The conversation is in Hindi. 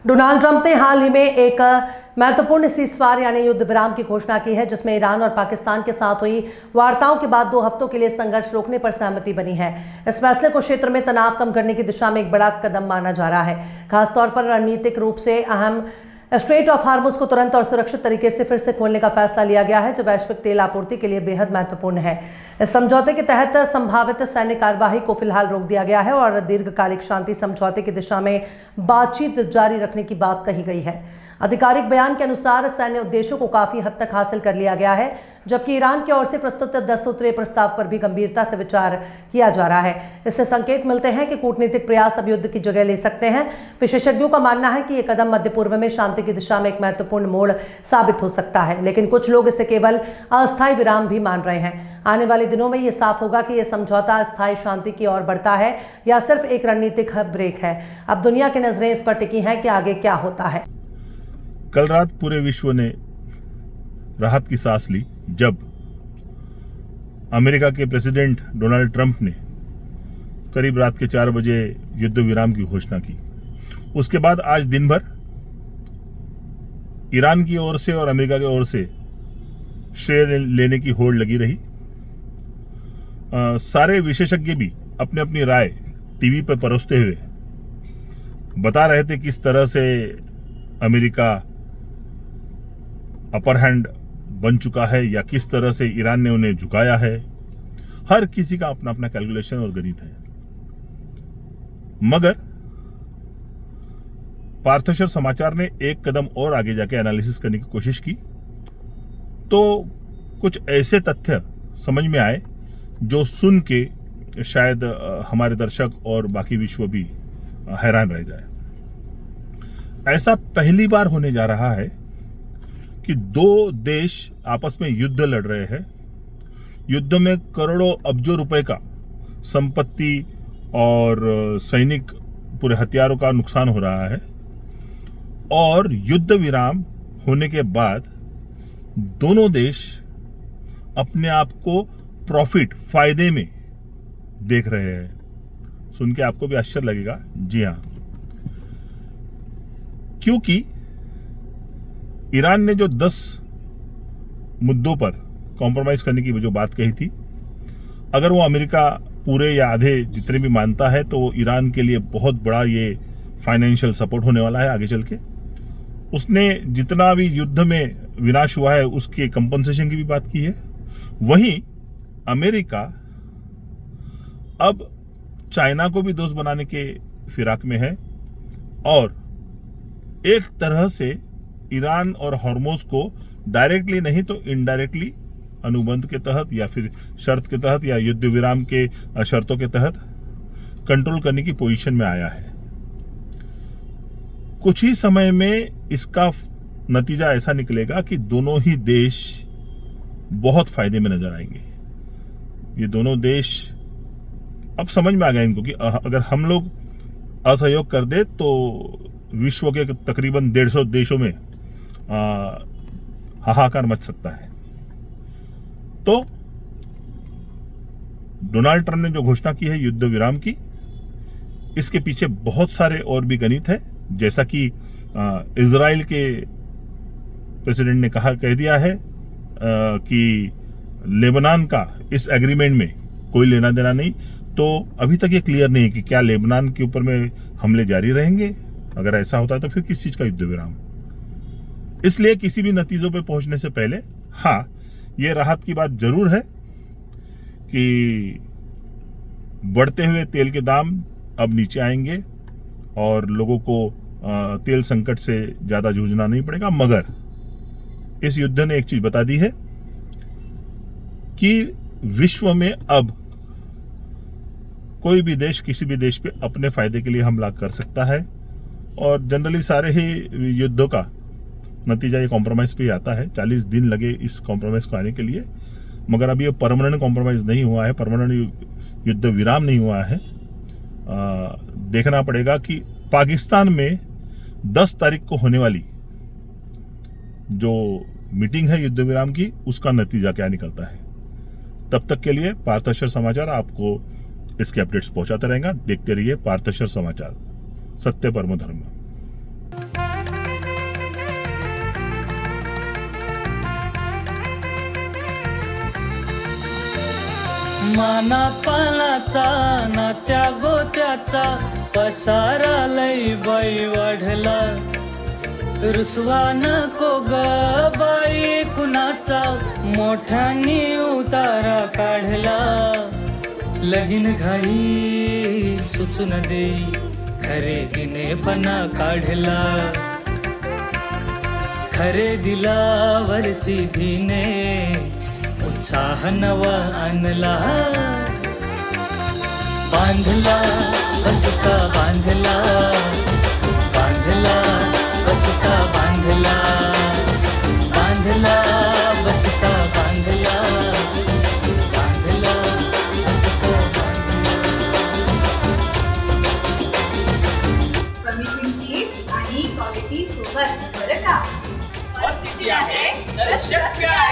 डोनाल्ड ट्रंप ने हाल ही में एक महत्वपूर्ण सीज़फायर यानी युद्ध विराम की घोषणा की है, जिसमें ईरान और पाकिस्तान के साथ हुई वार्ताओं के बाद 2 हफ्तों के लिए संघर्ष रोकने पर सहमति बनी है। इस फैसले को क्षेत्र में तनाव कम करने की दिशा में एक बड़ा कदम माना जा रहा है। खासतौर पर रणनीतिक रूप से अहम स्ट्रेट ऑफ हार्मुज को तुरंत और सुरक्षित तरीके से फिर से खोलने का फैसला लिया गया है, जो वैश्विक तेल आपूर्ति के लिए बेहद महत्वपूर्ण है। इस समझौते के तहत संभावित सैन्य कार्यवाही को फिलहाल रोक दिया गया है और दीर्घकालिक शांति समझौते की दिशा में बातचीत जारी रखने की बात कही गई है। आधिकारिक बयान के अनुसार सैन्य उद्देश्यों को काफी हद तक हासिल कर लिया गया है, जबकि ईरान की ओर से प्रस्तुत 10 सूत्रीय प्रस्ताव पर भी गंभीरता से विचार किया जा रहा है। इससे संकेत मिलते हैं कि कूटनीतिक प्रयास अब युद्ध की जगह ले सकते हैं। विशेषज्ञों का मानना है कि यह कदम मध्य पूर्व में शांति की दिशा में एक महत्वपूर्ण मोड़ साबित हो सकता है, लेकिन कुछ लोग इसे केवल अस्थायी विराम भी मान रहे हैं। आने वाले दिनों में यह साफ होगा कि यह समझौता अस्थायी शांति की ओर बढ़ता है या सिर्फ एक रणनीतिक ब्रेक है। अब दुनिया की नजरें इस पर टिकी हैं कि आगे क्या होता है। कल रात पूरे विश्व ने राहत की सांस ली जब अमेरिका के प्रेसिडेंट डोनाल्ड ट्रंप ने करीब रात के 4 बजे युद्ध विराम की घोषणा की। उसके बाद आज दिन भर ईरान की ओर से और अमेरिका की ओर से श्रेय लेने की होड़ लगी रही। सारे विशेषज्ञ भी अपनी अपनी राय टीवी पर परोसते हुए बता रहे थे किस तरह से अमेरिका अपर हैंड बन चुका है या किस तरह से ईरान ने उन्हें झुकाया है। हर किसी का अपना अपना कैलकुलेशन और गणित है, मगर पार्थेश्वर समाचार ने एक कदम और आगे जाके एनालिसिस करने की कोशिश की तो कुछ ऐसे तथ्य समझ में आए जो सुन के शायद हमारे दर्शक और बाकी विश्व भी हैरान रह जाए। ऐसा पहली बार होने जा रहा है कि 2 देश आपस में युद्ध लड़ रहे हैं। युद्ध में करोड़ों अब्जों रुपए का संपत्ति और सैनिक पूरे हथियारों का नुकसान हो रहा है, और युद्ध विराम होने के बाद दोनों देश अपने आप को प्रॉफिट फायदे में देख रहे हैं। सुन के आपको भी आश्चर्य लगेगा। जी हाँ, क्योंकि ईरान ने जो 10 मुद्दों पर कॉम्प्रोमाइज करने की जो बात कही थी, अगर वो अमेरिका पूरे या आधे जितने भी मानता है तो ईरान के लिए बहुत बड़ा ये फाइनेंशियल सपोर्ट होने वाला है आगे चल के। उसने जितना भी युद्ध में विनाश हुआ है उसके कंपनसेशन की भी बात की है। वहीं अमेरिका अब चाइना को भी दोस्त बनाने के फिराक में है और एक तरह से ईरान और हॉर्मोज को डायरेक्टली नहीं तो इनडायरेक्टली अनुबंध के तहत या फिर शर्त के तहत या युद्ध विराम के शर्तों के तहत कंट्रोल करने की पोजीशन में आया है। कुछ ही समय में इसका नतीजा ऐसा निकलेगा कि दोनों ही देश बहुत फायदे में नजर आएंगे। ये दोनों देश अब समझ में आ गया इनको कि अगर हम लोग असहयोग कर दे तो विश्व के तकरीबन 150 देशों में हाहाकार मच सकता है। तो डोनाल्ड ट्रंप ने जो घोषणा की है युद्ध विराम की, इसके पीछे बहुत सारे और भी गणित है। जैसा कि इजराइल के प्रेसिडेंट ने कह दिया है कि लेबनान का इस एग्रीमेंट में कोई लेना देना नहीं। तो अभी तक ये क्लियर नहीं है कि क्या लेबनान के ऊपर में हमले जारी रहेंगे। अगर ऐसा होता है तो फिर किस चीज का युद्ध विराम। इसलिए किसी भी नतीजों पे पहुंचने से पहले हाँ, ये राहत की बात जरूर है कि बढ़ते हुए तेल के दाम अब नीचे आएंगे और लोगों को तेल संकट से ज्यादा जूझना नहीं पड़ेगा। मगर इस युद्ध ने एक चीज बता दी है कि विश्व में अब कोई भी देश किसी भी देश पे अपने फायदे के लिए हमला कर सकता है, और जनरली सारे ही युद्धों का नतीजा ये कॉम्प्रोमाइज पे ही आता है। 40 दिन लगे इस कॉम्प्रोमाइज को आने के लिए, मगर अभी ये परमानेंट कॉम्प्रोमाइज नहीं हुआ है, परमानेंट युद्ध विराम नहीं हुआ है। देखना पड़ेगा कि पाकिस्तान में 10 तारीख को होने वाली जो मीटिंग है युद्ध विराम की, उसका नतीजा क्या निकलता है। तब तक के लिए पार्थेश्वर समाचार आपको इसके अपडेट्स पहुंचाता रहेगा। देखते रहिए पार्थेश्वर समाचार, सत्य परम धर्म। माना पानाचा नात्या गोत्याचा पसारा लई बाई वाढला. रुसवा नको ग बाई कुणाचा मोठ्यानी उतारा काढला. लगीन घाई सुचून देई खरेदीने पणा काढला. खरेदीला वर्षीधीने उत्साह नवा आणला. बांधला बसका बांधला, बांधला बसका बांधला, बांधला बसका बांधला, बांधला बसका बांधला. कमी किमतीत आणि क्वालिटी सोबत बरं का. आहे तर शक्य आहे.